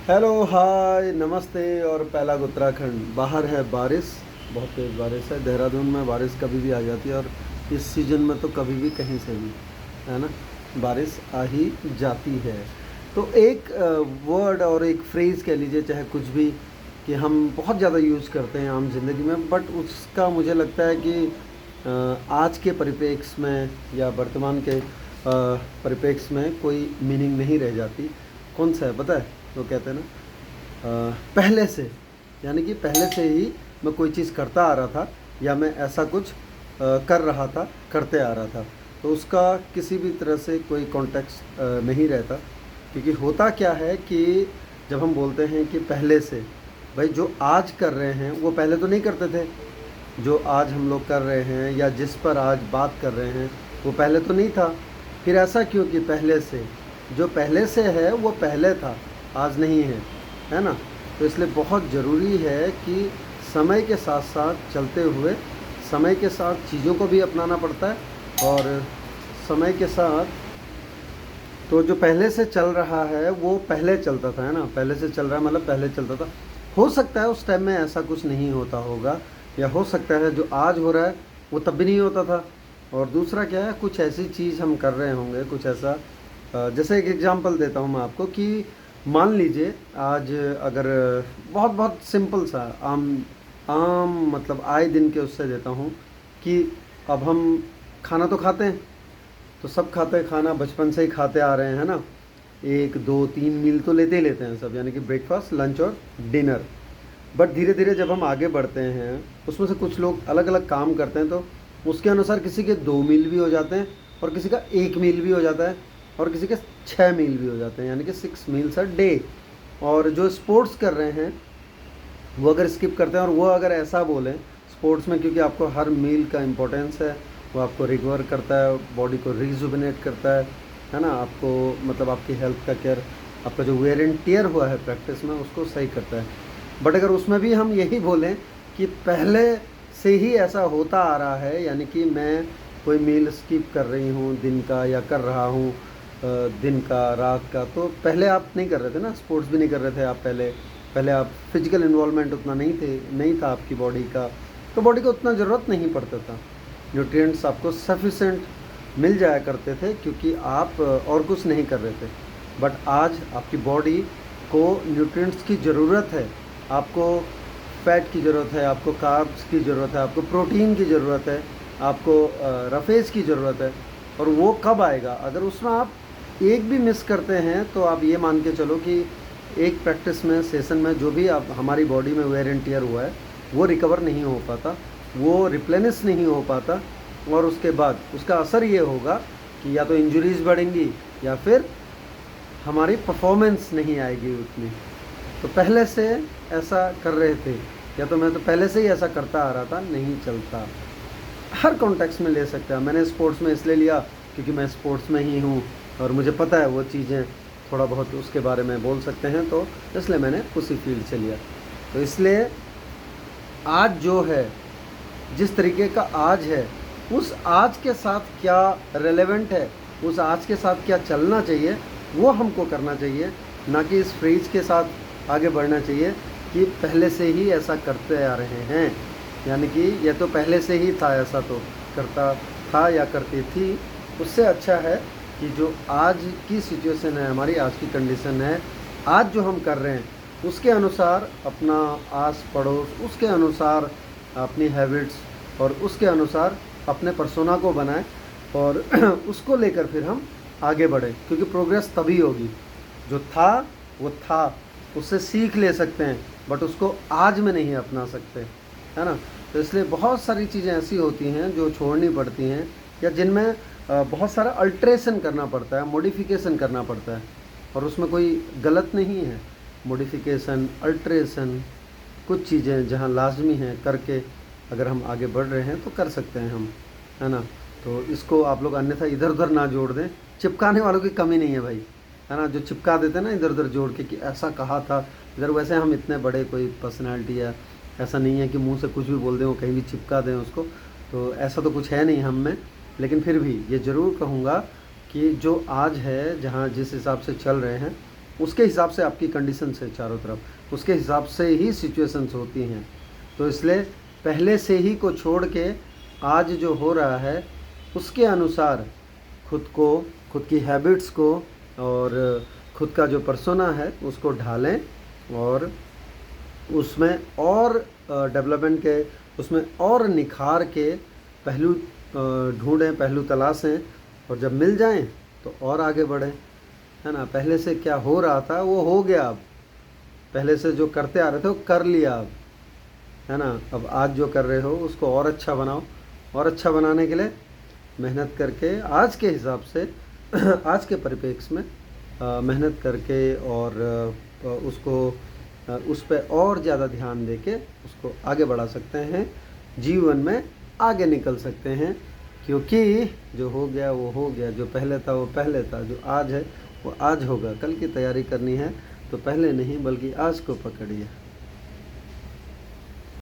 Hello hi नमस्ते और पहला उत्तराखंड। बाहर है बारिश, बहुत तेज़ बारिश है। देहरादून में बारिश कभी भी आ जाती है और इस सीज़न में तो कभी भी कहीं से भी, है ना, बारिश आ ही जाती है। तो एक वर्ड और एक फ्रेज़ कह लीजिए, चाहे कुछ भी, कि हम बहुत ज़्यादा यूज़ करते हैं आम ज़िंदगी में, बट उसका मुझे लगता है कि आज के परिप्रेक्ष्य में या वर्तमान के परिप्रेक्ष्य में कोई मीनिंग नहीं रह जाती। कौन सा है पता है? वो कहते हैं ना, पहले से, यानी कि पहले से ही मैं कोई चीज़ करता आ रहा था या मैं ऐसा कुछ कर रहा था, करते आ रहा था। तो उसका किसी भी तरह से कोई कॉन्टेक्स्ट नहीं रहता, क्योंकि होता क्या है कि जब हम बोलते हैं कि पहले से, भाई जो आज कर रहे हैं वो पहले तो नहीं करते थे। जो आज हम लोग कर रहे हैं या जिस पर आज बात कर रहे हैं वो पहले तो नहीं था। फिर ऐसा क्यों कि पहले से, जो पहले से है वो पहले था, आज नहीं है ना। तो इसलिए बहुत ज़रूरी है कि समय के साथ साथ चलते हुए, समय के साथ चीज़ों को भी अपनाना पड़ता है। और समय के साथ तो जो पहले से चल रहा है वो पहले चलता था, है ना। पहले से चल रहा है मतलब पहले चलता था। हो सकता है उस टाइम में ऐसा कुछ नहीं होता होगा, या हो सकता है जो आज हो रहा है वो तब भी नहीं होता था। और दूसरा क्या है, कुछ ऐसी चीज़ हम कर रहे होंगे, कुछ ऐसा, जैसे एक एग्जांपल देता हूँ मैं आपको कि मान लीजिए आज अगर, बहुत बहुत सिंपल सा आम आम मतलब आए दिन के उससे देता हूँ कि अब हम खाना तो खाते हैं, तो सब खाते हैं खाना, बचपन से ही खाते आ रहे हैं, है ना। एक दो तीन मील तो लेते ही लेते हैं सब, यानी कि ब्रेकफास्ट, लंच और डिनर। बट धीरे धीरे जब हम आगे बढ़ते हैं, उसमें से कुछ लोग अलग अलग काम करते हैं, तो उसके अनुसार किसी के 2 मील भी हो जाते हैं और किसी का 1 मील भी हो जाता है और किसी के 6 मील भी हो जाते हैं, यानी कि 6 मील्स अ डे। और जो स्पोर्ट्स कर रहे हैं वो अगर स्किप करते हैं और वो अगर ऐसा बोलें स्पोर्ट्स में, क्योंकि आपको हर मील का इम्पोर्टेंस है, वो आपको रिकवर करता है, बॉडी को रिजुविनेट करता है ना। आपको मतलब आपकी हेल्थ का केयर, आपका जो वेयर एंड टियर हुआ है प्रैक्टिस में उसको सही करता है। बट अगर उसमें भी हम यही बोलें कि पहले से ही ऐसा होता आ रहा है, यानी कि मैं कोई मील स्किप कर रही हूँ दिन का या कर रहा हूँ दिन का, रात का, तो पहले आप नहीं कर रहे थे ना, स्पोर्ट्स भी नहीं कर रहे थे आप पहले। पहले आप फिजिकल इन्वॉल्वमेंट उतना नहीं था आपकी बॉडी का, तो बॉडी को उतना ज़रूरत नहीं पड़ता था। न्यूट्रिएंट्स आपको सफिशेंट मिल जाया करते थे क्योंकि आप और कुछ नहीं कर रहे थे। बट आज आपकी बॉडी को न्यूट्रिएंट्स की ज़रूरत है, आपको फैट की ज़रूरत है, आपको कार्ब्स की ज़रूरत है, आपको प्रोटीन की ज़रूरत है, आपको रफेज की ज़रूरत है। और वो कब आएगा? अगर उसमें आप एक भी मिस करते हैं तो आप ये मान के चलो कि एक प्रैक्टिस में, सेशन में, जो भी आप हमारी बॉडी में वेयर एंड टियर हुआ है वो रिकवर नहीं हो पाता, वो रिप्लेनिश नहीं हो पाता। और उसके बाद उसका असर ये होगा कि या तो इंजरीज बढ़ेंगी या फिर हमारी परफॉर्मेंस नहीं आएगी उतनी। तो पहले से ऐसा कर रहे थे, या तो मैं तो पहले से ही ऐसा करता आ रहा था, नहीं चलता। हर कॉन्टेक्स्ट में ले सकते हैं। मैंने स्पोर्ट्स में इसलिए लिया क्योंकि मैं स्पोर्ट्स में ही हूँ और मुझे पता है वो चीज़ें, थोड़ा बहुत उसके बारे में बोल सकते हैं, तो इसलिए मैंने उसी फील्ड से लिया। तो इसलिए आज जो है, जिस तरीके का आज है, उस आज के साथ क्या रेलेवेंट है, उस आज के साथ क्या चलना चाहिए, वो हमको करना चाहिए, ना कि इस फ्रेज के साथ आगे बढ़ना चाहिए कि पहले से ही ऐसा करते आ रहे हैं। यानी कि ये तो पहले से ही था, ऐसा तो करता था या करती थी। उससे अच्छा है कि जो आज की सिचुएशन है, हमारी आज की कंडीशन है, आज जो हम कर रहे हैं उसके अनुसार अपना आस पड़ोस, उसके अनुसार अपनी हैबिट्स और उसके अनुसार अपने पर्सोना को बनाएं और उसको लेकर फिर हम आगे बढ़ें, क्योंकि प्रोग्रेस तभी होगी। जो था वो था, उससे सीख ले सकते हैं, बट उसको आज में नहीं अपना सकते, है ना। तो इसलिए बहुत सारी चीज़ें ऐसी होती हैं जो छोड़नी पड़ती हैं, या जिनमें बहुत सारा अल्ट्रेशन करना पड़ता है, मॉडिफिकेशन करना पड़ता है। और उसमें कोई गलत नहीं है, मॉडिफिकेशन, अल्ट्रेशन, कुछ चीज़ें जहाँ लाजमी हैं करके अगर हम आगे बढ़ रहे हैं तो कर सकते हैं हम, है ना। तो इसको आप लोग अन्यथा इधर उधर ना जोड़ दें। चिपकाने वालों की कमी नहीं है भाई, है ना, जो चिपका देते हैं ना इधर उधर जोड़ के कि ऐसा कहा था इधर। वैसे हम इतने बड़े कोई पर्सनैलिटी है, ऐसा नहीं है कि मुंह से कुछ भी बोल दें वो कहीं भी चिपका दें उसको, तो ऐसा तो कुछ है नहीं हम में। लेकिन फिर भी ये ज़रूर कहूँगा कि जो आज है, जहाँ जिस हिसाब से चल रहे हैं, उसके हिसाब से आपकी कंडीशंस है चारों तरफ, उसके हिसाब से ही सिचुएशंस होती हैं। तो इसलिए पहले से ही को छोड़ के आज जो हो रहा है उसके अनुसार खुद को, खुद की हैबिट्स को और खुद का जो पर्सोना है उसको ढालें और उसमें और डेवलपमेंट के, उसमें और निखार के पहलू ढूंढें, पहलू तलाशें, और जब मिल जाएं तो और आगे बढ़ें, है ना। पहले से क्या हो रहा था वो हो गया, अब पहले से जो करते आ रहे थे वो कर लिया अब, है ना। अब आज जो कर रहे हो उसको और अच्छा बनाओ, और अच्छा बनाने के लिए मेहनत करके आज के हिसाब से आज के परिप्रेक्ष्य में मेहनत करके और उसको उस पर और ज़्यादा ध्यान देके उसको आगे बढ़ा सकते हैं, जीवन में आगे निकल सकते हैं। क्योंकि जो हो गया वो हो गया, जो पहले था वो पहले था, जो आज है वो आज होगा। कल की तैयारी करनी है तो पहले नहीं बल्कि आज को पकड़िए।